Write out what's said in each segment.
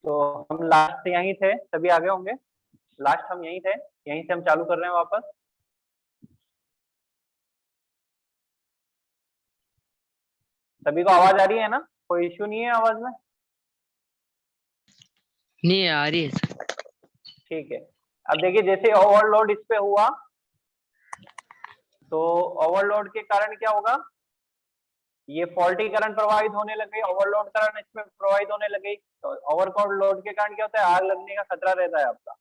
तो हम लास्ट यहीं थे, सभी आगे होंगे। लास्ट हम यहीं थे, यहीं से हम चालू कर रहे हैं वापस। सभी को आवाज आ रही है ना? कोई इश्यू नहीं है आवाज में? नहीं आ रही है सर। ठीक है। अब देखिए जैसे ओवरलोड इस पे हुआ, तो ओवरलोड के कारण क्या होगा, ये फॉल्टी करंट प्रवाहित होने लगे, ओवरलोड करंट इसमें प्रवाहित होने लगी। तो ओवरलोड के कारण क्या होता है, आग लगने का खतरा रहता है आपका।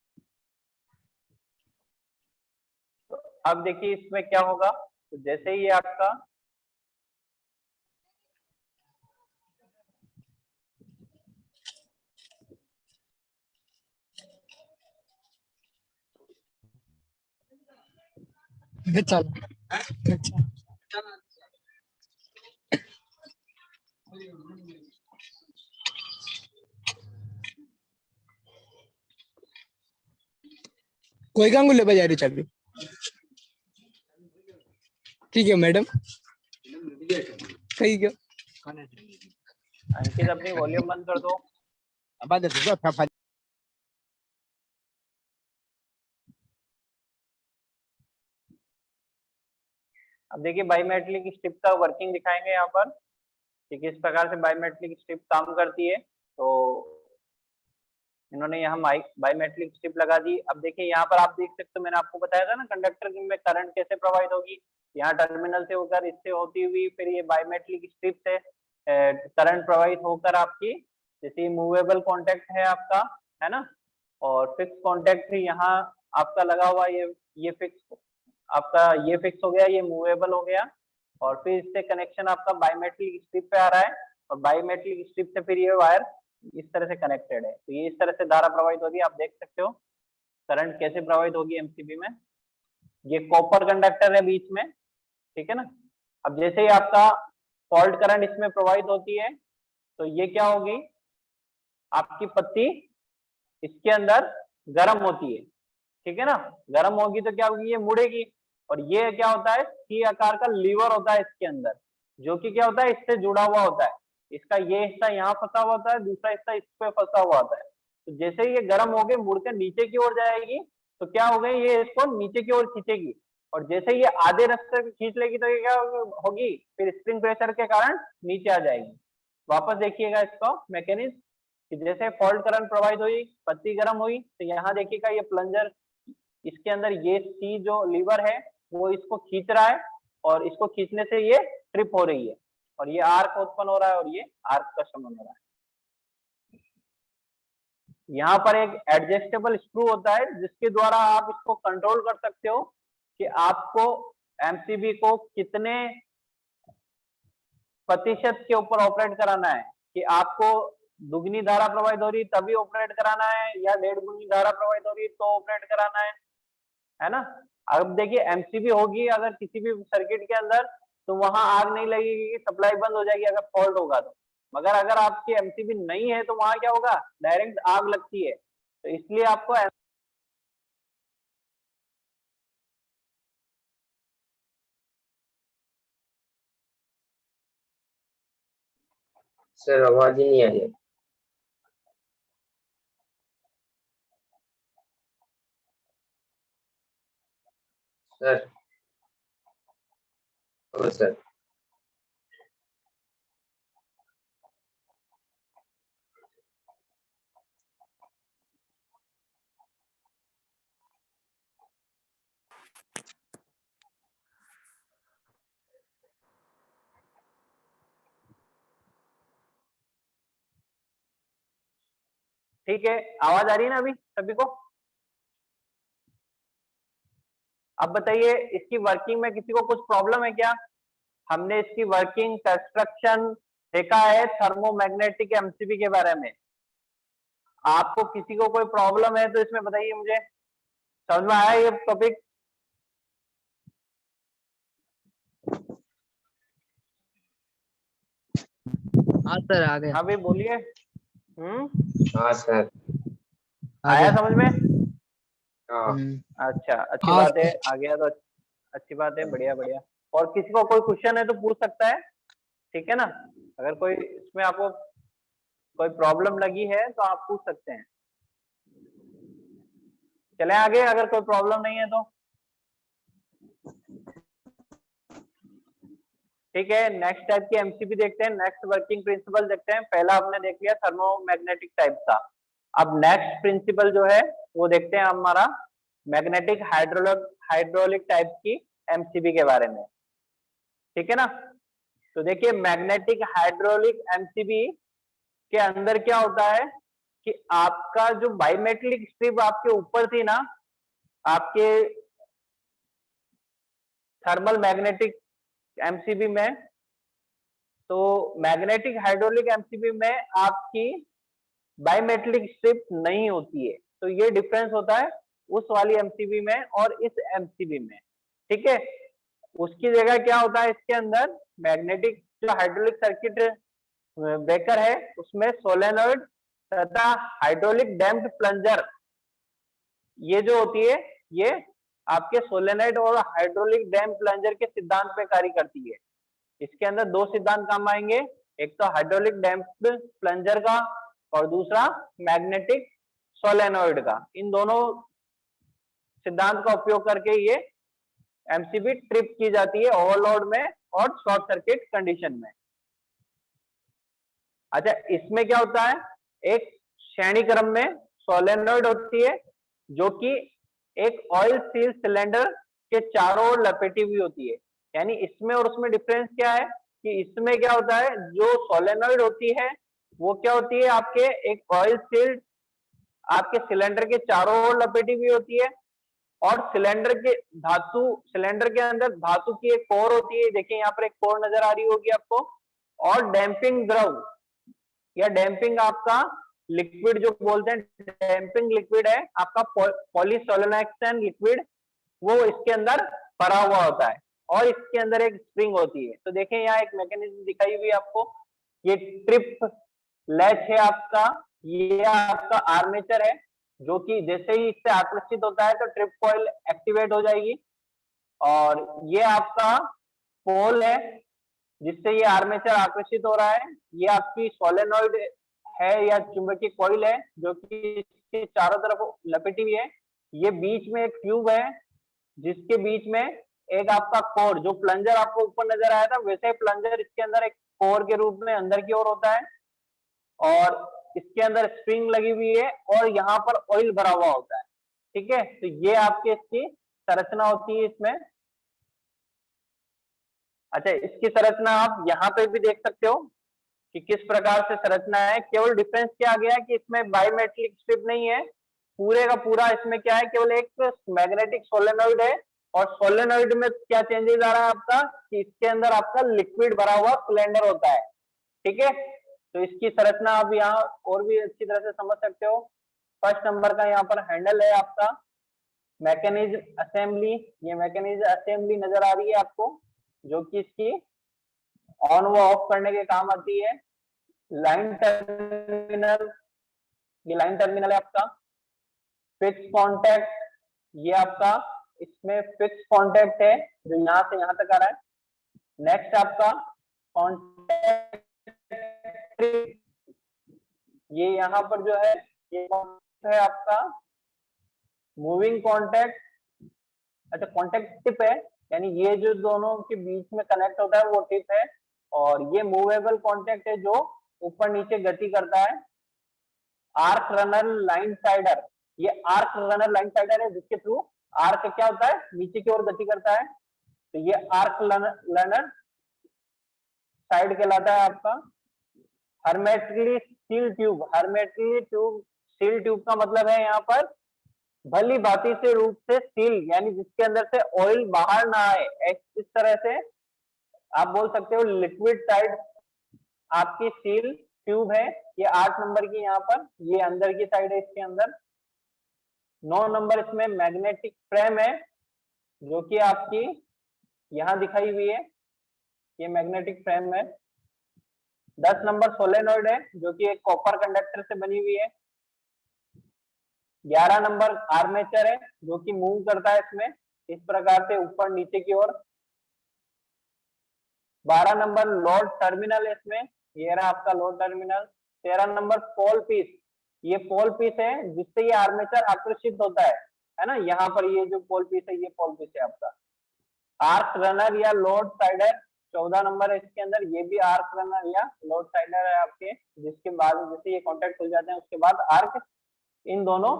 तो अब देखिए इसमें क्या होगा, तो जैसे ही आपका अच्छा कोई गांगुले बजा रही चाबी। ठीक है मैडम। ठीक है अंकित अपनी वॉल्यूम बंद कर दो। अब देखिए बायोमेट्रिक स्ट्रिप का वर्किंग दिखाएंगे यहाँ पर कि किस प्रकार से बायोमेट्रिक स्ट्रिप काम करती है। तो इन्होंने यहाँ बायोमेट्रिक स्ट्रिप लगा दी। अब देखिए यहाँ पर आप देख सकते हो, मैंने आपको बताया था ना कंडक्टर में करंट कैसे प्रवाहित होगी। यहाँ टर्मिनल से होकर इससे होती हुई फिर ये बायोमेट्रिक स्ट्रिप से करंट प्रवाहित होकर आपकी, जैसे मूवेबल कॉन्टेक्ट है आपका, है ना, और फिक्स कॉन्टेक्ट भी यहाँ आपका लगा हुआ, ये फिक्स आपका, ये फिक्स हो गया, ये मूवेबल हो गया। और फिर इससे कनेक्शन आपका बायोमेट्रिक स्ट्रिप पे आ रहा है, और बायोमेट्रिक स्ट्रिप से फिर ये वायर इस तरह से कनेक्टेड है। तो ये इस तरह से धारा प्रवाहित होगी, आप देख सकते हो करंट कैसे प्रवाहित होगी एमसीबी में। ये कॉपर कंडक्टर है बीच में, ठीक है ना। अब जैसे ही आपका फॉल्ट करंट इसमें प्रवाहित होती है, तो ये क्या होगी, आपकी पत्ती इसके अंदर गर्म होती है, ठीक है ना। गर्म होगी तो क्या होगी, ये मुड़ेगी। और ये क्या होता है, सी आकार का लीवर होता है इसके अंदर, जो कि क्या होता है, इससे जुड़ा हुआ होता है। इसका ये हिस्सा यहाँ फंसा हुआ होता है, दूसरा हिस्सा इस पे फंसा हुआ होता है। तो जैसे ही ये गर्म हो गए, मुड़कर नीचे की ओर जाएगी, तो क्या हो गई, ये इसको नीचे की ओर खींचेगी। और जैसे ये आधे रास्ते पे खींच लेगी, तो ये क्या होगी, फिर स्प्रिंग प्रेशर के कारण नीचे आ जाएगी। वापस देखिएगा इसको मैकेनिज्म, कि जैसे फॉल्ट करंट प्रवाहित हुई, पत्ती गर्म हुई, तो यहाँ देखिएगा ये प्लंजर, इसके अंदर ये सी जो लीवर है वो इसको खींच रहा है, और इसको खींचने से ये ट्रिप हो रही है, और ये आर्क उत्पन्न हो रहा है, और ये आर्क का शमन हो रहा है। यहाँ पर एक एडजस्टेबल स्क्रू होता है, जिसके द्वारा आप इसको कंट्रोल कर सकते हो कि आपको एमसीबी को कितने प्रतिशत के ऊपर ऑपरेट कराना है, कि आपको दुगनी धारा प्रवाहित हो रही तभी ऑपरेट कराना है, या 1.5 गुनी धारा प्रवाहित हो रही तो ऑपरेट कराना है ना। अब देखिए एमसीबी होगी अगर किसी भी सर्किट के अंदर, तो वहां आग नहीं लगेगी, सप्लाई बंद हो जाएगी अगर फॉल्ट होगा तो। मगर अगर आपकी एमसीबी नहीं है, तो वहां क्या होगा, डायरेक्ट आग लगती है। तो इसलिए आपको सर आवाज ही नहीं आ रही। सर ओ सर ठीक है, आवाज आ रही है ना अभी सभी को? अब बताइए इसकी वर्किंग में किसी को कुछ प्रॉब्लम है क्या? हमने इसकी वर्किंग कंस्ट्रक्शन देखा है थर्मोमैग्नेटिक एमसीबी के बारे में। आपको किसी को कोई प्रॉब्लम है तो इसमें बताइए मुझे। समझ में आया ये टॉपिक? हाँ सर आ गया। हाँ भाई बोलिए। हाँ सर आ आया गया। समझ में? हाँ अच्छा, अच्छी हाँ बात है, आ गया तो अच्छी बात है, बढ़िया बढ़िया। और किसी को कोई क्वेश्चन है तो पूछ सकता है, ठीक है ना। अगर कोई इसमें आपको कोई प्रॉब्लम लगी है तो आप पूछ सकते हैं। चले आगे, अगर कोई प्रॉब्लम नहीं है तो ठीक है। नेक्स्ट टाइप की एमसीबी देखते हैं, नेक्स्ट वर्किंग प्रिंसिपल देखते हैं। पहला हमने देख लिया थर्मोमैग्नेटिक टाइप का। अब नेक्स्ट प्रिंसिपल जो है वो देखते हैं हमारा मैग्नेटिक हाइड्रोलिक टाइप की एमसीबी के बारे में, ठीक है ना। तो देखिए मैग्नेटिक हाइड्रोलिक एमसीबी के अंदर क्या होता है कि आपका जो बाइमेटलिक स्ट्रिप आपके ऊपर थी ना, आपके थर्मल मैग्नेटिक एमसीबी में, तो मैग्नेटिक हाइड्रोलिक एमसीबी में आपकी बाइमेटलिक स्ट्रिप नहीं होती है। तो ये डिफरेंस होता है उस वाली एमसीबी में और इस एमसीबी में, ठीक है। उसकी जगह क्या होता है, इसके अंदर मैग्नेटिक जो हाइड्रोलिक सर्किट ब्रेकर है उसमें सोलेनॉइड तथा हाइड्रोलिक डैम्प्ड प्लंजर, ये जो होती है ये आपके सोलेनॉइड और हाइड्रोलिक डैम्प प्लंजर के सिद्धांत पे कार्य करती है। इसके अंदर दो सिद्धांत काम आएंगे, एक तो हाइड्रोलिक डैम्प प्लंजर का और दूसरा मैग्नेटिक सोलेनॉइड का। इन दोनों सिद्धांत का उपयोग करके ये एमसीबी ट्रिप की जाती है ओवरलोड में और शॉर्ट सर्किट कंडीशन में। अच्छा, इसमें क्या होता है, एक श्रेणी क्रम में सोलेनॉइड होती है जो कि एक ऑयल सील सिलेंडर के चारों ओर लपेटी हुई होती है। यानी इसमें और उसमें डिफरेंस क्या है कि इसमें क्या होता है, जो सोलेनॉइड होती है वो क्या होती है, आपके एक ऑयल सील्ड आपके सिलेंडर के चारों ओर लपेटी हुई होती है और सिलेंडर के अंदर धातु की एक कोर होती है। देखिए यहाँ पर एक कोर नजर आ रही होगी आपको। और डैम्पिंग द्रव या डैम्पिंग आपका लिक्विड जो बोलते हैं, डैम्पिंग लिक्विड है आपका पॉलीसोलेनाक्सेन लिक्विड, वो इसके अंदर भरा हुआ होता है और इसके अंदर एक स्प्रिंग होती है। तो देखें यहाँ एक मैकेनिज्म दिखाई हुई है आपको, ये ट्रिप लैच है आपका, ये आपका आर्मेचर है जो कि जैसे ही इससे आकर्षित होता है तो ट्रिप कॉइल एक्टिवेट हो जाएगी। और ये आपका पोल है जिससे ये आर्मेचर आकर्षित हो रहा है। ये आपकी सोलेनॉइड है या चुंबकीय कॉइल है जो कि इसके चारों तरफ लपेटी हुई है। ये बीच में एक ट्यूब है जिसके बीच में एक आपका कोर, जो प्लंजर आपको ऊपर नजर आया था वैसे प्लंजर इसके अंदर एक कोर के रूप में अंदर की ओर होता है और इसके अंदर स्प्रिंग लगी हुई है और यहाँ पर ऑयल भरा हुआ होता है, ठीक है। तो ये आपके इसकी संरचना होती है इसमें। अच्छा, इसकी संरचना आप यहाँ पे भी देख सकते हो कि किस प्रकार से संरचना है। केवल डिफरेंस क्या आ गया है कि इसमें बाइमेटलिक स्ट्रिप नहीं है, पूरे का पूरा इसमें क्या है, केवल एक मैग्नेटिक सोलेनॉइड है। और सोलेनॉइड में क्या चेंजेस आ रहा है आपका कि इसके अंदर आपका लिक्विड भरा हुआ सिलेंडर होता है, ठीक है। तो इसकी संरचना आप यहाँ और भी अच्छी तरह से समझ सकते हो। फर्स्ट नंबर का यहाँ पर हैंडल है आपका मैकेनिज्म असेंबली, ये मैकेनिज्म असेंबली नजर आ रही है आपको जो कि इसकी ऑन व ऑफ करने के काम आती है। लाइन टर्मिनल, ये लाइन टर्मिनल है आपका। फिक्स कॉन्टैक्ट, ये आपका इसमें फिक्स कॉन्टैक्ट है जो यहाँ से यहाँ तक आ रहा है। नेक्स्ट आपका कॉन्टैक्ट, ये यहाँ पर जो है ये है आपका मूविंग कॉन्टैक्ट। अच्छा, कॉन्टैक्ट टिप है, यानी ये जो दोनों के बीच में कनेक्ट होता है वो टिप है। और ये मूवेबल कॉन्टैक्ट है जो ऊपर नीचे गति करता है। आर्क रनर लाइन साइडर, ये आर्क रनर लाइन साइडर है जिसके थ्रू आर्क क्या होता है, नीचे की ओर गति करता है। तो ये आर्क रनर साइड कहलाता है आपका। Hermetically seal tube, hermetically tube seal tube का मतलब है यहाँ पर भली भांति से रूप से सील, यानी जिसके अंदर से ऑयल बाहर ना आए। इस तरह से आप बोल सकते हो लिक्विड साइड आपकी सील ट्यूब है। ये 8 नंबर की यहाँ पर ये अंदर की साइड है इसके अंदर। 9 नंबर इसमें मैग्नेटिक फ्रेम है जो कि आपकी यहाँ दिखाई हुई है, ये मैग्नेटिक फ्रेम है। 10 नंबर सोलेनॉइड है जो कि एक कॉपर कंडक्टर से बनी हुई है। 11 नंबर आर्मेचर है जो कि मूव करता है इसमें इस प्रकार से ऊपर नीचे की ओर। 12 नंबर लोड टर्मिनल है इसमें, ये रहा आपका लोड टर्मिनल। 13 नंबर पोल पीस, ये पोल पीस है जिससे ये आर्मेचर आकर्षित होता है ना। यहाँ पर ये जो पोल पीस है ये पोल पीस है आपका। आर्क रनर या लोड साइडर 14 नंबर है इसके अंदर, ये भी आर्क रनर या लोड साइडर है आपके, जिसके बाद जैसे ये कॉन्टेक्ट खुल जाते हैं उसके बाद आर्क इन दोनों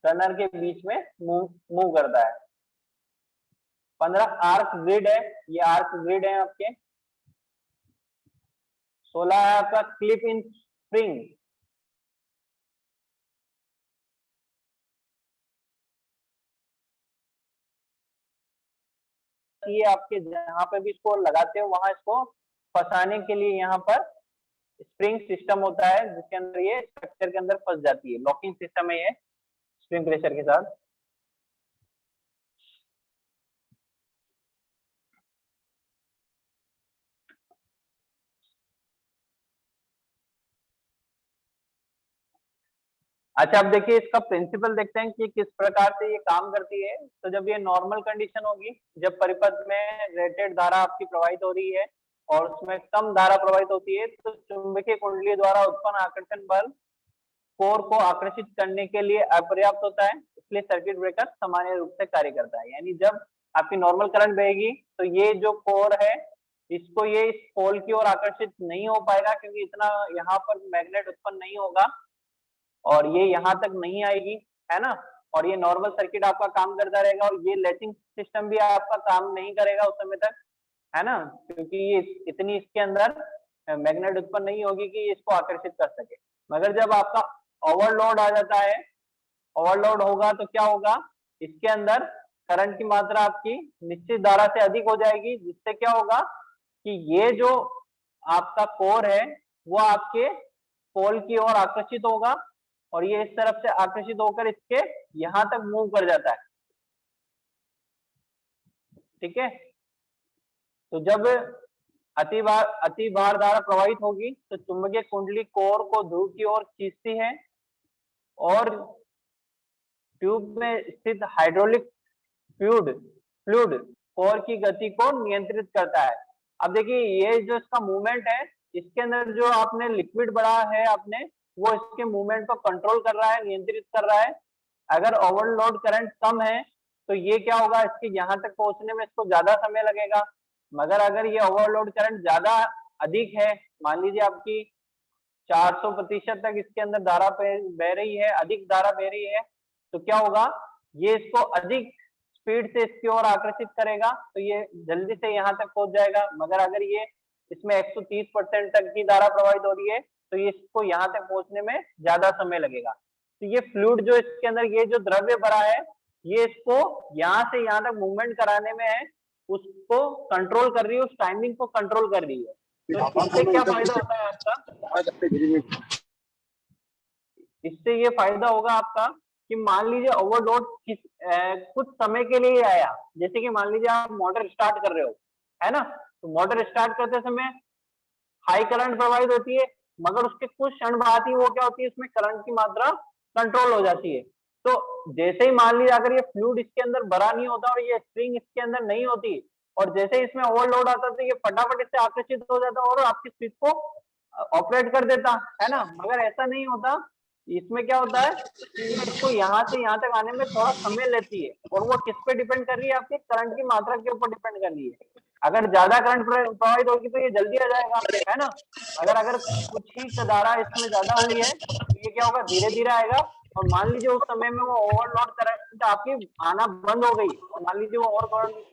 रनर के बीच में मूव करता है। 15 आर्क ग्रिड है, ये आर्क ग्रिड है आपके। 16 है आपका क्लिप इन स्प्रिंग, ये आपके जहां पे भी इसको लगाते हो वहां इसको फंसाने के लिए यहाँ पर स्प्रिंग सिस्टम होता है जिसके अंदर ये स्ट्रक्चर के अंदर फंस जाती है। लॉकिंग सिस्टम है ये स्प्रिंग प्रेशर के साथ। अच्छा, अब देखिए इसका प्रिंसिपल देखते हैं कि किस प्रकार से ये काम करती है। तो जब ये नॉर्मल कंडीशन होगी, जब परिपथ में रेटेड धारा आपकी प्रवाहित हो रही है और उसमें कम धारा प्रवाहित होती है, तो चुंबकीय कुंडली द्वारा उत्पन्न आकर्षण बल कोर को आकर्षित करने के लिए अपर्याप्त होता है, इसलिए सर्किट ब्रेकर सामान्य रूप से कार्य करता है। यानी जब आपकी नॉर्मल करंट बहेगी तो ये जो कोर है इसको ये इस पोल की ओर आकर्षित नहीं हो पाएगा, क्योंकि इतना यहाँ पर मैग्नेट उत्पन्न नहीं होगा और ये यहाँ तक नहीं आएगी, है ना। और ये नॉर्मल सर्किट आपका काम करता रहेगा और ये लैचिंग सिस्टम भी आपका काम नहीं करेगा उस समय तक, है ना, क्योंकि ये इतनी इसके अंदर मैग्नेट उत्पन्न नहीं होगी कि ये इसको आकर्षित कर सके। मगर जब आपका ओवरलोड आ जाता है, ओवरलोड होगा तो क्या होगा, इसके अंदर करंट की मात्रा आपकी निश्चित धारा से अधिक हो जाएगी, जिससे क्या होगा कि ये जो आपका कोर है वो आपके पोल की ओर आकर्षित होगा और ये इस तरफ से आकर्षित होकर इसके यहां तक मूव कर जाता है। ठीक है, तो जब अति भार धारा प्रवाहित होगी तो चुंबकीय कुंडली कोर को ध्रुव की ओर खींचती है और ट्यूब में स्थित हाइड्रोलिक फ्लूइड कोर की गति को नियंत्रित करता है। अब देखिए ये जो इसका मूवमेंट है, इसके अंदर जो आपने लिक्विड बढ़ा है आपने, वो इसके मूवमेंट को कंट्रोल कर रहा है, नियंत्रित कर रहा है। अगर ओवरलोड करंट कम है तो ये क्या होगा, इसके यहाँ तक पहुंचने में इसको ज्यादा समय लगेगा। मगर अगर ये ओवरलोड करंट ज्यादा अधिक है, मान लीजिए आपकी 400% तक इसके अंदर धारा बह रही है, अधिक धारा बह रही है, तो क्या होगा, ये इसको अधिक स्पीड से इसकी ओर आकर्षित करेगा तो ये जल्दी से यहाँ तक पहुंच जाएगा। मगर अगर ये इसमें 130% तक की धारा प्रवाहित हो रही है तो ये इसको यहाँ तक पहुंचने में ज्यादा समय लगेगा। तो ये फ्लूइड जो इसके अंदर ये जो द्रव्य भरा है, ये इसको यहाँ से यहाँ तक मूवमेंट कराने में है, उसको कंट्रोल कर रही है, उस टाइमिंग को कंट्रोल कर रही है। तो इससे क्या फायदा होता है आपका, इससे ये फायदा होगा आपका कि मान लीजिए ओवरलोड कुछ समय के लिए आया, जैसे कि मान लीजिए आप मोटर स्टार्ट कर रहे हो, है ना, तो मोटर स्टार्ट करते समय हाई करंट प्रवाहित होती है, मगर उसके कुछ क्षण बाद ही वो क्या होती है, इसमें करंट की मात्रा कंट्रोल हो जाती है। तो जैसे ही मान लीजिए अगर ये फ्लूइड इसके अंदर भरा नहीं होता और ये स्प्रिंग इसके अंदर नहीं होती और जैसे ही इसमें ओवरलोड आता तो ये फटाफट इससे आकर्षित हो जाता और आपकी स्विच को ऑपरेट कर देता, है ना। मगर ऐसा नहीं होता, इसमें क्या होता है कि इसको यहाँ से यहाँ तक आने में थोड़ा समय लेती है और वो किस पे डिपेंड कर रही है, आपके करंट की मात्रा के ऊपर डिपेंड कर रही है। अगर ज्यादा करंट प्रवाहित होगी तो ये जल्दी आ जाएगा, है ना। अगर कुछ ही धारा इसमें ज्यादा हुई है तो ये क्या होगा, धीरे धीरे आएगा। और मान लीजिए उस समय में वो ओवरलोड करंट आपकी आना बंद हो गई और मान लीजिए वो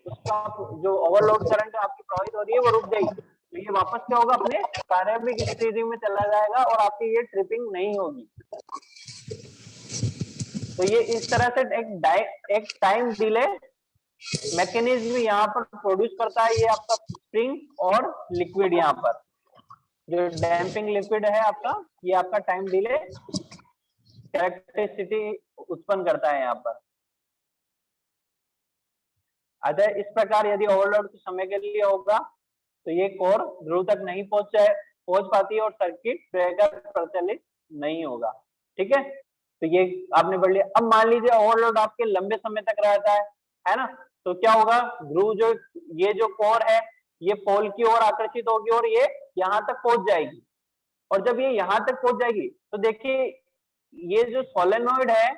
उसका जो ओवरलोड करंट आपकी प्रवाहित हो रही है वो रुक गई, तो ये वापस क्या होगा, अपने प्रारंभिक स्थिति में चला जाएगा और आपकी ये ट्रिपिंग नहीं होगी। तो ये इस तरह से एक टाइम डिले मैकेनिज्म यहाँ पर प्रोड्यूस करता है, ये आपका स्प्रिंग और लिक्विड, यहाँ पर जो डैम्पिंग लिक्विड है आपका, ये आपका टाइम डिले कैरेक्टरिस्टिक उत्पन्न करता है यहाँ पर। अतः इस प्रकार यदि ओवरलोड कुछ समय के लिए होगा तो ये कोर ध्रुव तक नहीं पहुंच पाती और सर्किट ब्रेकर प्रचलित नहीं होगा। ठीक है, तो ये आपने पढ़ लिया। अब मान लीजिए ओवरलोड आपके लंबे समय तक रहता है ना, तो क्या होगा, ध्रुव जो ये जो कोर है ये पोल की ओर आकर्षित होगी और ये यहाँ तक पहुंच जाएगी। और जब ये यहाँ तक पहुंच जाएगी तो देखिए ये जो सोलेनोइड है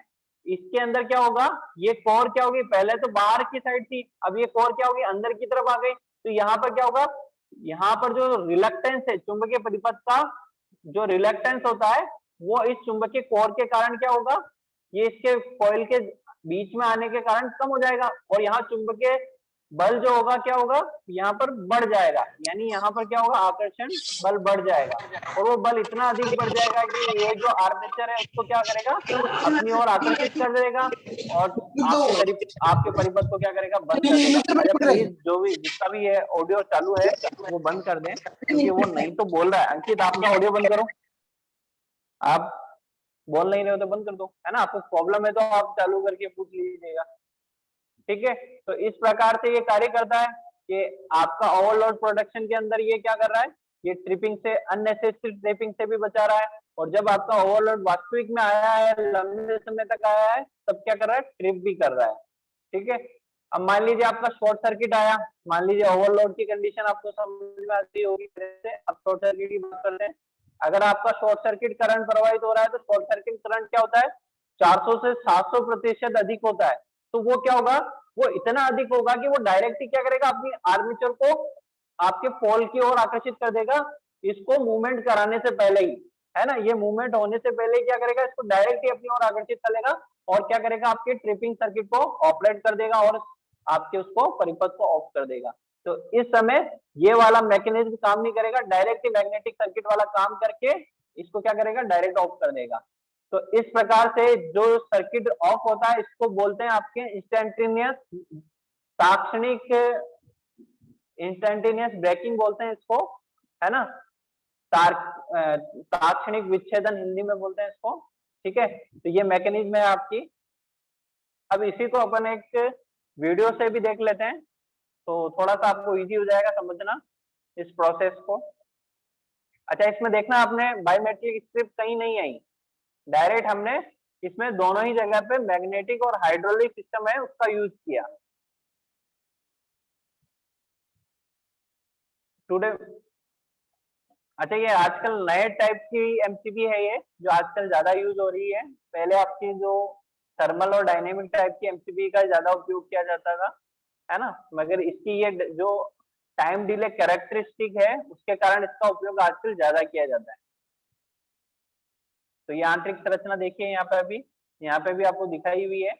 इसके अंदर क्या होगा, ये कोर क्या होगी, पहले तो बाहर की साइड थी, अब ये कोर क्या होगी, अंदर की तरफ आ गई। तो यहाँ पर क्या होगा, यहाँ पर जो रिलक्टेंस है चुंबकीय परिपथ का, जो रिलक्टेंस होता है वो इस चुंबकीय कोर के कारण क्या होगा, ये इसके कॉइल के बीच में आने के कारण कम हो जाएगा, और यहाँ चुंबकीय बल जो होगा क्या होगा, यहाँ पर बढ़ जाएगा, यानी यहाँ पर क्या होगा, आकर्षण बल बढ़ जाएगा, और वो बल इतना अधिक बढ़ जाएगा कि ये जो आर्मेचर है उसको क्या करेगा, अपनी ओर आकर्षित कर देगा, और आपके परिपथ को क्या करेगा, बंद कर देगा। अच्छा प्लीज जो भी जिसका भी ये ऑडियो चालू है वो बंद कर दें, क्योंकि वो नहीं तो बोल रहा है। अंकित आप अपना ऑडियो बंद करो, आप बोल नहीं रहे हो तो बंद कर दो, है ना। आपको प्रॉब्लम है तो आप चालू करके पूछ लीजिएगा, ठीक है। तो इस प्रकार से ये कार्य करता है कि आपका ओवरलोड प्रोडक्शन के अंदर ये क्या कर रहा है, ये ट्रिपिंग से, अननेसेसरी ट्रिपिंग से भी बचा रहा है, और जब आपका ओवरलोड वास्तविक में आया है, लंबे समय तक आया है, तब क्या कर रहा है, ट्रिप भी कर रहा है, ठीक है। अब मान लीजिए आपका शॉर्ट सर्किट आया, मान लीजिए ओवरलोड की कंडीशन आपको समझ में आती होगी, अब शॉर्ट सर्किट की बात करते हैं। अगर आपका शॉर्ट सर्किट करंट प्रवाहित हो रहा है तो शॉर्ट सर्किट करंट क्या होता है, 400 से 700% अधिक होता है। तो वो क्या होगा, वो इतना अधिक होगा कि वो डायरेक्टली क्या करेगा, अपनी आर्मेचर को आपके पोल की ओर आकर्षित कर देगा, इसको मूवमेंट कराने से पहले ही, है ना, ये मूवमेंट होने से पहले ही क्या करेगा, इसको डायरेक्टली अपनी ओर आकर्षित कर लेगा, और क्या करेगा, आपके ट्रिपिंग सर्किट को ऑपरेट कर देगा, और आपके उसको परिपथ को ऑफ कर देगा। तो इस समय ये वाला मैकेनिज्म काम नहीं करेगा, डायरेक्ट मैग्नेटिक सर्किट वाला काम करके इसको क्या करेगा, डायरेक्ट ऑफ कर देगा। तो इस प्रकार से जो सर्किट ऑफ होता है इसको बोलते हैं आपके इंस्टेंटेनियस ताक्षणिक, इंस्टेंटेनियस ब्रेकिंग बोलते हैं इसको, है ना, ताक्षणिक विच्छेदन हिंदी में बोलते हैं इसको, ठीक है। तो ये मैकेनिज्म है आपकी। अब इसी को अपन एक वीडियो से भी देख लेते हैं, तो थोड़ा सा आपको इजी हो जाएगा समझना इस प्रोसेस को। अच्छा इसमें देखना आपने बायोमेट्रिक स्ट्रिप कहीं नहीं आई, डायरेक्ट हमने इसमें दोनों ही जगह पे मैग्नेटिक और हाइड्रोलिक सिस्टम है उसका यूज किया टुडे। अच्छा ये आजकल नए टाइप की एमसीबी है ये, जो आजकल ज्यादा यूज हो रही है। पहले आपकी जो थर्मल और डायनेमिक टाइप की एमसीबी का ज्यादा उपयोग किया जाता था, है ना, मगर इसकी ये जो टाइम डिले कैरेक्टरिस्टिक है उसके कारण इसका उपयोग आजकल ज्यादा किया जाता है। तो ये आंतरिक संरचना देखिए यहाँ पे, अभी यहाँ पे भी आपको दिखाई हुई है,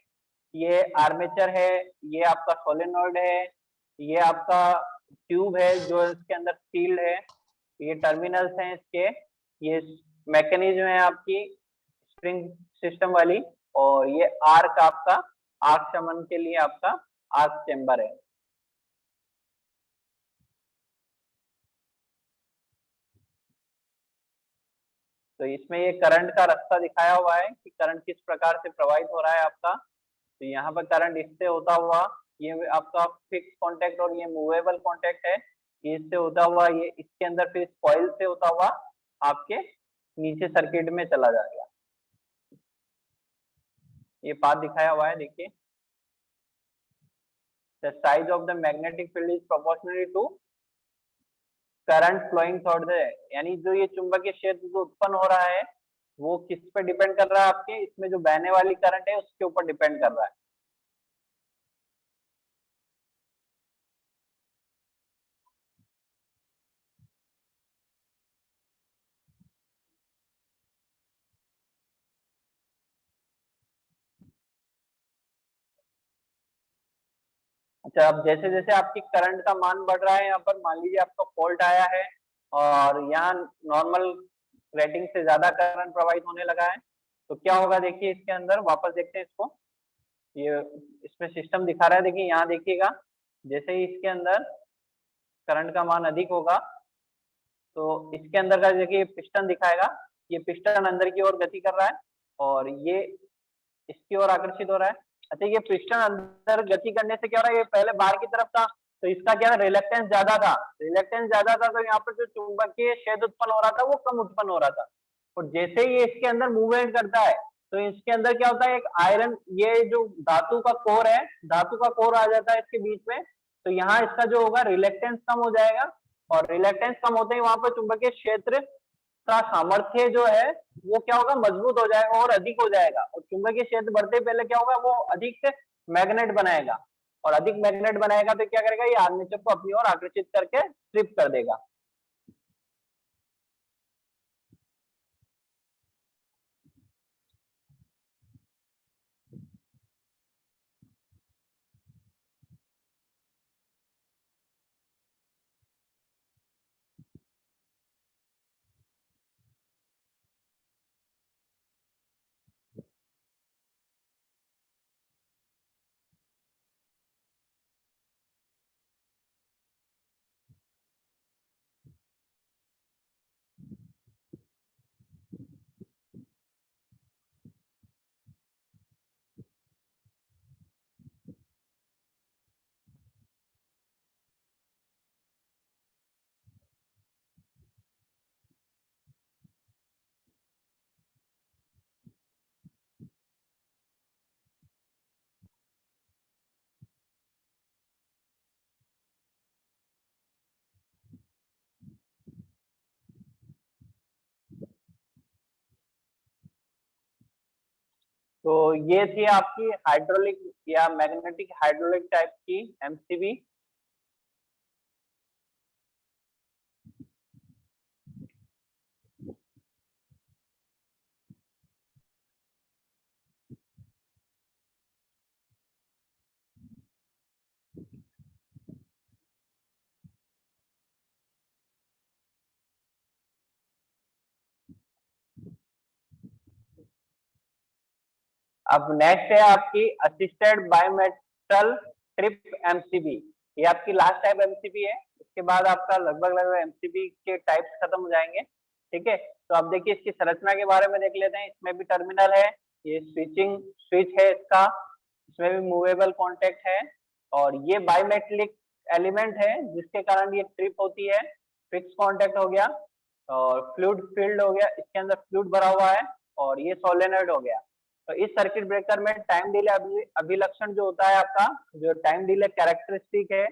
ये आर्मेचर है, ये आपका सोलेनोइड है, ये आपका ट्यूब है जो इसके अंदर स्टील है, ये टर्मिनल्स हैं इसके, ये मैकेनिज्म है आपकी स्प्रिंग सिस्टम वाली, और ये आर्क आपका आर्क शमन के लिए आपका आर्क चेंबर है। तो इसमें ये करंट का रास्ता दिखाया हुआ है कि करंट किस प्रकार से प्रवाहित हो रहा है आपका। तो यहाँ पर करंट इससे होता हुआ, ये आपका फिक्स कांटेक्ट और ये मूवेबल कांटेक्ट है, ये इससे होता हुआ ये इसके अंदर फिर कॉइल से होता हुआ आपके नीचे सर्किट में चला जाएगा। ये पाथ दिखाया हुआ है देखिए, the size of the magnetic field is proportionally to current flowing through the, यानी जो ये चुंबकीय क्षेत्र जो उत्पन्न हो रहा है वो किस पे डिपेंड कर रहा है, आपके इसमें जो बहने वाली करंट है उसके ऊपर डिपेंड कर रहा है। अच्छा अब जैसे जैसे आपकी करंट का मान बढ़ रहा है, यहाँ पर मान लीजिए आपका फॉल्ट आया है और यहाँ नॉर्मल रेटिंग से ज्यादा करंट प्रवाहित होने लगा है, तो क्या होगा देखिए इसके अंदर, वापस देखते हैं इसको, ये इसमें सिस्टम दिखा रहा है, देखिए यहाँ देखिएगा, जैसे ही इसके अंदर करंट का मान अधिक होगा तो इसके अंदर का देखिए पिस्टन दिखाएगा, ये पिस्टन अंदर की ओर गति कर रहा है और ये इसकी ओर आकर्षित हो रहा है। अच्छा ये पिस्टन अंदर गति करने से क्या हो रहा है, ये पहले बाहर की तरफ था तो इसका क्या रिलक्टेंस ज्यादा था, तो यहाँ पर जो चुंबकीय क्षेत्र उत्पन्न हो रहा था वो कम उत्पन्न हो रहा था, और जैसे ही ये इसके अंदर मूवमेंट करता है तो इसके अंदर क्या होता है, एक आयरन, ये जो धातु का कोर है, धातु का कोर आ जाता है इसके बीच में, तो यहाँ इसका जो होगा रिलक्टेंस कम हो जाएगा, और रिलक्टेंस कम होते ही वहां पर चुंबकीय क्षेत्र का सामर्थ्य जो है वो क्या होगा, मजबूत हो जाएगा और अधिक हो जाएगा। और चुंबकीय क्षेत्र बढ़ते पहले क्या होगा, वो अधिक मैग्नेट बनाएगा, और अधिक मैग्नेट बनाएगा तो क्या करेगा, ये आर्मेचर को अपनी ओर आकर्षित करके स्ट्रिप कर देगा। तो ये थी आपकी हाइड्रोलिक या मैग्नेटिक हाइड्रोलिक टाइप की एमसीबी। अब नेक्स्ट है आपकी असिस्टेड बायोमेटल ट्रिप एमसीबी। ये आपकी लास्ट टाइप एमसीबी है, इसके बाद आपका लगभग एमसीबी के टाइप्स खत्म हो जाएंगे। ठीक है, तो अब देखिए इसकी संरचना के बारे में देख लेते हैं। इसमें भी टर्मिनल है, ये स्विचिंग स्विच है इसका, इसमें भी मूवेबल कॉन्टेक्ट है, और ये बायोमेटलिक एलिमेंट है जिसके कारण ये ट्रिप होती है। फिक्स कॉन्टेक्ट हो गया, और फ्लूइड फील्ड हो गया, इसके अंदर फ्लूइड भरा हुआ है, और ये सोलेनॉइड हो गया। तो इस सर्किट ब्रेकर में टाइम डिले अभिलक्षण जो होता है आपका, जो टाइम डिले कैरेक्टरिस्टिक है,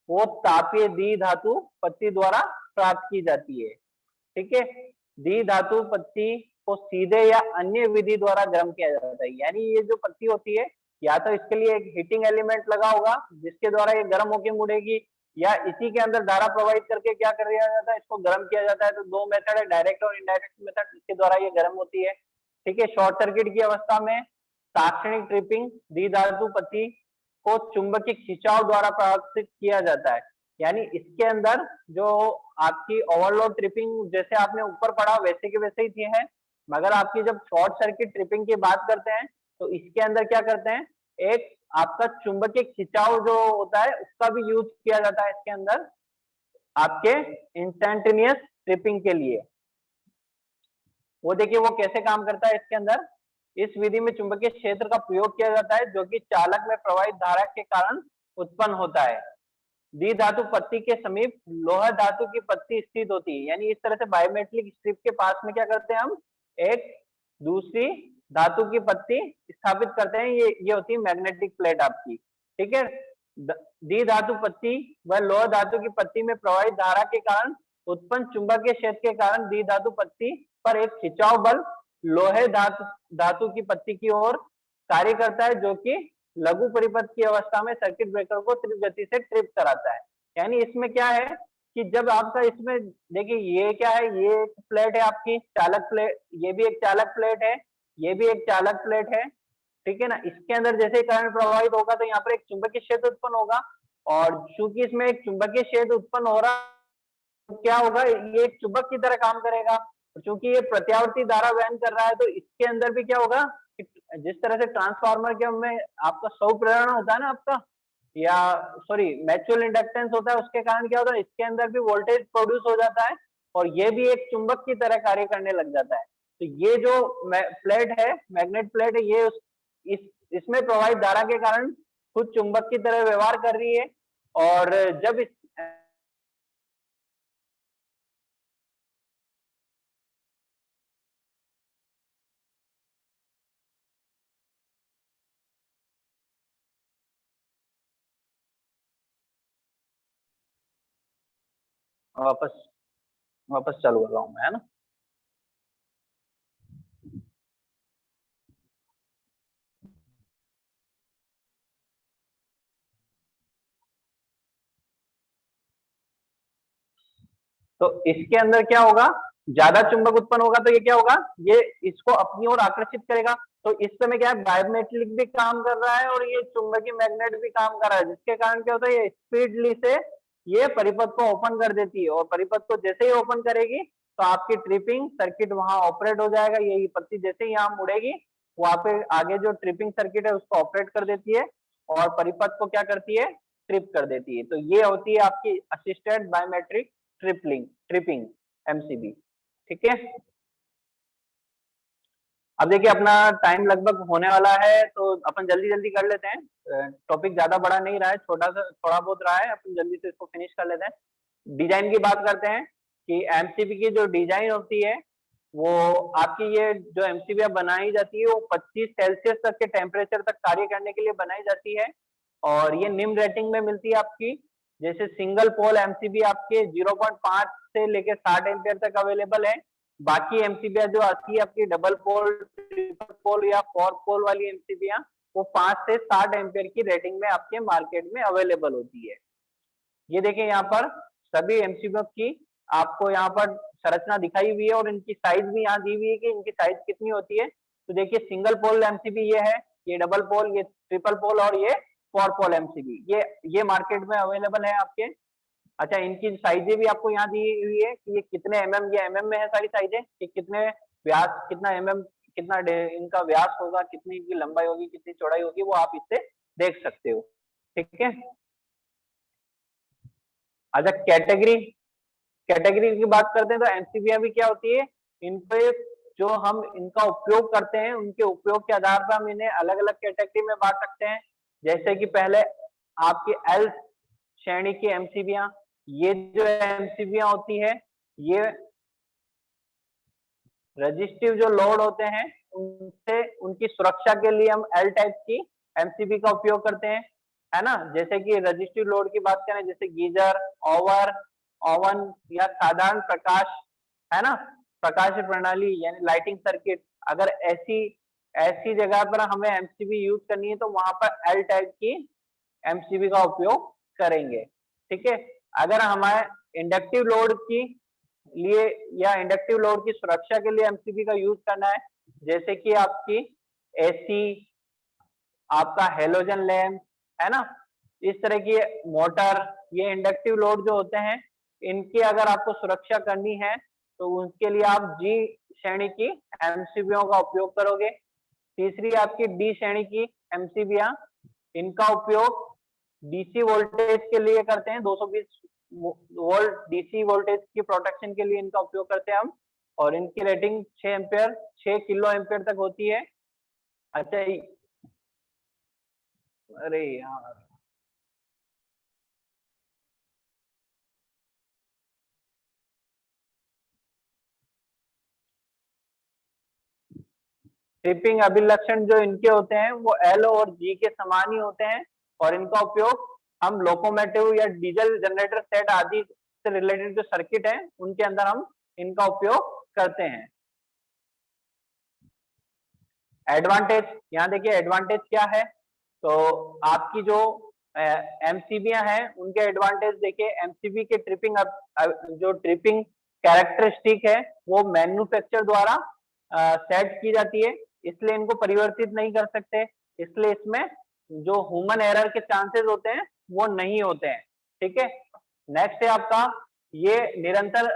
वो तापीय द्विधातु पत्ती द्वारा प्राप्त की जाती है। ठीक है, द्विधातु पत्ती को सीधे या अन्य विधि द्वारा गर्म किया जाता है। यानी ये जो पत्ती होती है, या तो इसके लिए एक हीटिंग एलिमेंट लगा होगा जिसके द्वारा ये गर्म होकर मुड़ेगी, या इसी के अंदर धारा प्रवाहित करके क्या कर दिया जाता है, इसको गर्म किया जाता है। तो दो मेथड है, डायरेक्ट और इनडायरेक्ट मेथड, जिसके द्वारा ये गर्म होती है। ठीक है, शॉर्ट सर्किट की अवस्था में ताक्षणिक ट्रिपिंग द्विधातु पत्ती को चुंबकीय खिंचाव द्वारा प्रभावित किया जाता है। यानी इसके अंदर जो आपकी ओवरलोड ट्रिपिंग जैसे आपने ऊपर पढ़ा वैसे के वैसे ही थी है, मगर आपकी जब शॉर्ट सर्किट ट्रिपिंग की बात करते हैं तो इसके अंदर क्या करते हैं, एक आपका चुंबकीय खिंचाव जो होता है उसका भी यूज किया जाता है इसके अंदर आपके इंस्टेंटेनियस ट्रिपिंग के लिए। वो देखिए वो कैसे काम करता है इसके अंदर। इस विधि में चुंबकीय क्षेत्र का प्रयोग किया जाता है जो कि चालक में प्रवाहित धारा के कारण उत्पन्न होता है। द्विधातु पत्ती के समीप लोहा धातु की पत्ती स्थित होती है। यानी इस तरह से बायोमेट्रिक स्ट्रिप के पास में क्या करते हैं हम, एक दूसरी धातु की पत्ती स्थापित करते हैं। ये होती है मैग्नेटिक प्लेट आपकी। ठीक है, द्विधातु पत्ती व लोहा धातु की पत्ती में प्रवाहित धारा के कारण उत्पन्न चुंबकीय क्षेत्र के कारण द्विधातु पत्ती पर एक खिंचाव बल लोहे धातु की पत्ती की ओर कार्य करता है, जो कि लघु परिपथ की अवस्था में सर्किट ब्रेकर को तीव्र गति से ट्रिप कराता है। यानी इसमें क्या है कि जब आपका इसमें देखिए ये क्या है, ये एक प्लेट है आपकी चालक प्लेट, ये भी एक चालक प्लेट है, ये भी एक चालक प्लेट है। ठीक है ना, इसके अंदर जैसे करंट प्रवाहित होगा तो यहाँ पर एक चुंबकीय क्षेत्र उत्पन्न होगा, और चूंकि इसमें एक चुंबकीय क्षेत्र उत्पन्न हो रहा है तो क्या होगा, ये एक चुंबक की तरह काम करेगा। चूंकि ये प्रत्यावर्ती धारा वहन कर रहा है तो इसके अंदर भी क्या होगा, जिस तरह से ट्रांसफार्मर के में आपका स्वप्रेरण होता है ना आपका, या सॉरी म्यूचुअल इंडक्टेंस होता है, उसके कारण क्या होता है इसके अंदर भी वोल्टेज प्रोड्यूस हो जाता है, और ये भी एक चुंबक की तरह कार्य करने लग जाता है। तो ये जो प्लेट है, मैग्नेट प्लेट है, ये इसमें प्रवाहित धारा के कारण खुद चुंबक की तरह व्यवहार कर रही है। और जब इस वापस वापस चालू कर रहा हूँ मैं, है ना। तो इसके अंदर क्या होगा, ज्यादा चुंबक उत्पन्न होगा तो ये क्या होगा, ये इसको अपनी ओर आकर्षित करेगा। तो इस समय क्या है, बायोमेट्रिक भी काम कर रहा है और ये चुंबकीय मैग्नेट भी काम कर रहा है, जिसके कारण क्या होता है, ये स्पीडली से ये परिपथ को ओपन कर देती है, और परिपथ को जैसे ही ओपन करेगी तो आपकी ट्रिपिंग सर्किट वहां ऑपरेट हो जाएगा। यही पत्ती जैसे ही यहाँ मुड़ेगी, वहां पे आगे जो ट्रिपिंग सर्किट है उसको ऑपरेट कर देती है और परिपथ को क्या करती है, ट्रिप कर देती है। तो ये होती है आपकी असिस्टेड बायोमेट्रिक ट्रिपिंग एमसीबी। ठीक है, अब देखिए अपना टाइम लगभग होने वाला है, तो अपन जल्दी जल्दी कर लेते हैं। टॉपिक ज्यादा बड़ा नहीं रहा है, छोटा सा थोड़ा बहुत रहा है, अपन जल्दी से इसको फिनिश कर लेते हैं। डिजाइन की बात करते हैं कि एमसीबी की जो डिजाइन होती है, वो आपकी ये जो एमसीबी बनाई जाती है वो 25 सेल्सियस तक के टेम्परेचर तक कार्य करने के लिए बनाई जाती है, और ये निम्न रेटिंग में मिलती है आपकी। जैसे सिंगल पोल एमसीबी आपके 0.5 से लेके 60 एम्पियर तक अवेलेबल है। बाकी एमसीबी जो आती है आपकी डबल पोल, ट्रिपल पोल या 4 पोल वाली एमसीबी, वो 5 से 60 एम्पियर की रेटिंग में आपके मार्केट में अवेलेबल होती है। ये देखिए यहाँ पर सभी एमसीबी की आपको यहाँ पर संरचना दिखाई हुई है और इनकी साइज भी यहाँ दी हुई है कि इनकी साइज कितनी होती है। तो देखिए सिंगल पोल एमसीबी ये है, ये डबल पोल, ये ट्रिपल पोल और ये 4 पोल एमसीबी, ये मार्केट में अवेलेबल है आपके। अच्छा, इनकी साइजें भी आपको यहाँ दी हुई है कि ये कितने एमएम, ये एमएम में है सारी साइजें, कि कितने व्यास, कितना एमएम, कितना इनका व्यास होगा, कितनी की लंबाई होगी, कितनी चौड़ाई होगी, वो आप इससे देख सकते हो। ठीक है, अच्छा कैटेगरी की बात करते हैं तो एमसीबी भी क्या होती है, इन पे जो हम इनका उपयोग करते हैं उनके उपयोग के आधार पर हम इन्हें अलग अलग कैटेगरी में बांट सकते हैं। जैसे कि पहले आपकी एल श्रेणी की एमसीबीयां, ये जो एमसीबीयां होती है, ये रजिस्टिव जो लोड होते हैं उनसे उनकी सुरक्षा के लिए हम एल टाइप की एमसीबी का उपयोग करते हैं, है ना। जैसे कि रजिस्टिव लोड की बात करें, जैसे गीजर, ओवन या साधारण प्रकाश, है ना, प्रकाश प्रणाली यानी लाइटिंग सर्किट, अगर ऐसी ऐसी जगह पर हमें एमसीबी यूज करनी है तो वहां पर एल टाइप की एमसीबी का उपयोग करेंगे। ठीक है, अगर हमारे इंडक्टिव लोड की लिए या इंडक्टिव लोड की सुरक्षा के लिए एमसीबी का यूज करना है, जैसे कि आपकी एसी, आपका हेलोजन लैंप, है ना, इस तरह की मोटर, ये इंडक्टिव लोड जो होते हैं, इनकी अगर आपको सुरक्षा करनी है तो उसके लिए आप जी श्रेणी की एमसीबीओ का उपयोग करोगे। तीसरी आपकी डी श्रेणी की एमसीबीया, इनका उपयोग डीसी वोल्टेज के लिए करते हैं, 220 वोल्ट डीसी वोल्टेज की प्रोटेक्शन के लिए इनका उपयोग करते हैं हम, और इनकी रेटिंग 6 एम्पियर 6 किलो एम्पियर तक होती है। अच्छा, अरे यार, ट्रिपिंग अभिलक्षण जो इनके होते हैं वो एल और जी के समान ही होते हैं, और इनका उपयोग हम लोकोमोटिव या डीजल जनरेटर सेट आदि से रिलेटेड जो सर्किट है उनके अंदर हम इनका उपयोग करते हैं। एडवांटेज, यहाँ देखिए एडवांटेज क्या है, तो आपकी जो एमसीबीयां हैं उनके एडवांटेज देखिए, एमसीबी के ट्रिपिंग जो ट्रिपिंग कैरेक्टरिस्टिक है वो मैन्युफैक्चर द्वारा सेट की जाती है, इसलिए इनको परिवर्तित नहीं कर सकते, इसलिए इसमें जो ह्यूमन एरर के चांसेस होते हैं वो नहीं होते हैं। ठीक है, नेक्स्ट है आपका, ये निरंतर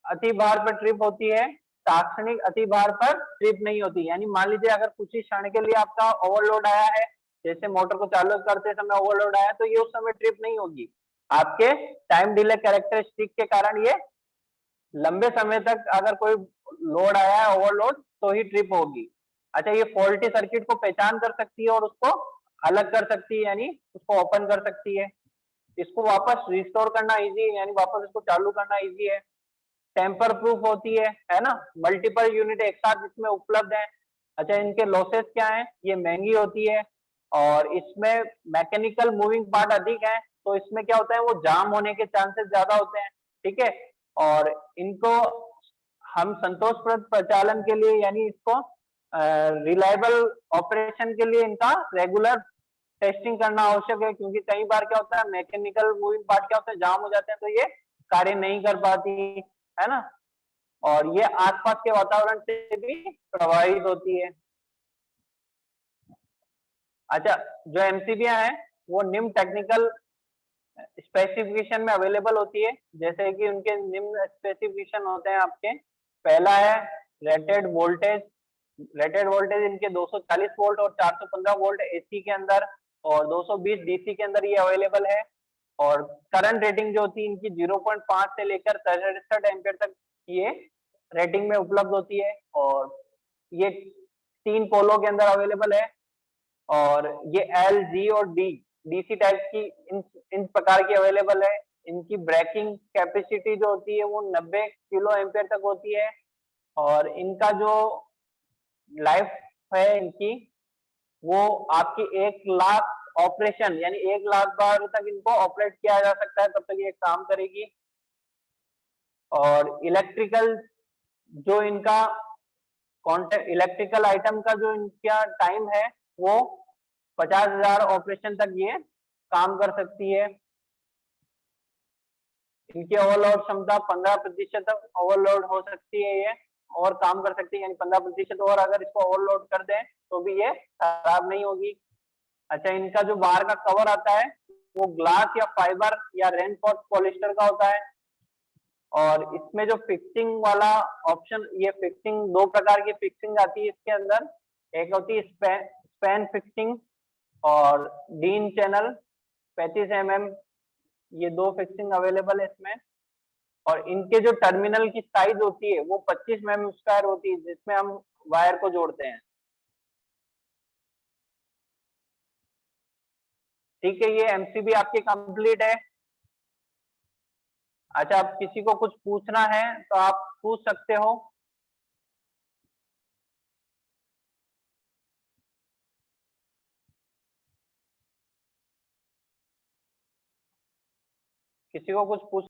अतिभार पर ट्रिप होती है, तात्क्षणिक अतिभार पर ट्रिप नहीं होती। यानी मान लीजिए अगर कुछ ही क्षण के लिए आपका ओवरलोड आया है, जैसे मोटर को चालू करते समय ओवरलोड आया, तो ये उस समय ट्रिप नहीं होगी, आपके टाइम डिले कैरेक्टरिस्टिक के कारण ये लंबे समय तक अगर कोई लोड आया है ओवरलोड तो ही ट्रिप होगी। अच्छा, ये फॉल्टी सर्किट को पहचान कर सकती है और उसको अलग कर सकती है, यानी उसको ओपन कर सकती है, इसको वापस रिस्टोर करना इजी है, यानी वापस इसको चालू करना इजी है। टेम्पर प्रूफ होती है ना, मल्टीपल यूनिट एक साथ इसमें उपलब्ध है। अच्छा, इनके लॉसेस क्या है, ये महंगी होती है और इसमें मैकेनिकल मूविंग पार्ट अधिक है, तो इसमें क्या होता है, वो जाम होने के चांसेस ज्यादा होते हैं। ठीक है, और इनको हम संतोषप्रद प्रचालन के लिए, यानी इसको रिलायबल ऑपरेशन के लिए इनका रेगुलर टेस्टिंग करना आवश्यक है, क्योंकि कई बार क्या होता है मैकेनिकल मूविंग पार्ट क्या होता है, जाम हो जाते हैं, तो ये कार्य नहीं कर पाती, है ना, और ये आसपास के वातावरण से भी प्रभावित होती है। अच्छा, जो एमसीबीआं हैं वो निम्न टेक्निकल स्पेसिफिकेशन में अवेलेबल होती है, जैसे कि उनके निम्न स्पेसिफिकेशन होते हैं आपके। पहला है रेटेड वोल्टेज। रेटेड वोल्टेज इनके 240 वोल्ट और 415 वोल्ट एसी के अंदर और 220 डीसी के अंदर ये अवेलेबल है। और करंट रेटिंग जो होती है इनकी 0.5 से लेकर 63 एम्पियर तक ये रेटिंग में उपलब्ध होती है। और ये 3 पोलो के अंदर अवेलेबल है। और ये एल, जी और डी, डीसी टाइप की इन प्रकार की अवेलेबल है। इनकी ब्रेकिंग कैपेसिटी जो होती है वो 90 किलो एम्पियर तक होती है। और इनका जो लाइफ है इनकी, वो आपकी 1 लाख ऑपरेशन यानी 1 लाख बार तक इनको ऑपरेट किया जा सकता है, तब तक ये काम करेगी। और इलेक्ट्रिकल जो इनका कॉन्टेक्ट, इलेक्ट्रिकल आइटम का जो इनका टाइम है वो 50,000 ऑपरेशन तक ये काम कर सकती है। इनकी ओवरलोड क्षमता 15% तक ओवरलोड हो सकती है ये, और काम कर सकती है, यानी 15% और अगर इसको ओवरलोड कर दें तो भी ये खराब नहीं होगी। अच्छा, इनका जो बाहर का कवर आता है वो ग्लास या फाइबर या रेनफोर्स पॉलिस्टर का होता है। और इसमें जो फिक्सिंग वाला ऑप्शन, ये फिक्सिंग 2 प्रकार की फिक्सिंग आती है इसके अंदर। एक होती है स्पैन फिक्सिंग और डीन चैनल 35 mm, ये 2 फिक्सिंग अवेलेबल है इसमें। और इनके जो टर्मिनल की साइज होती है वो 25 mm स्क्वायर होती है, जिसमें हम वायर को जोड़ते हैं। ठीक है, ये एमसीबी आपकी कंप्लीट है। अच्छा, अब किसी को कुछ पूछना है तो आप पूछ सकते हो। किसी को कुछ पूछ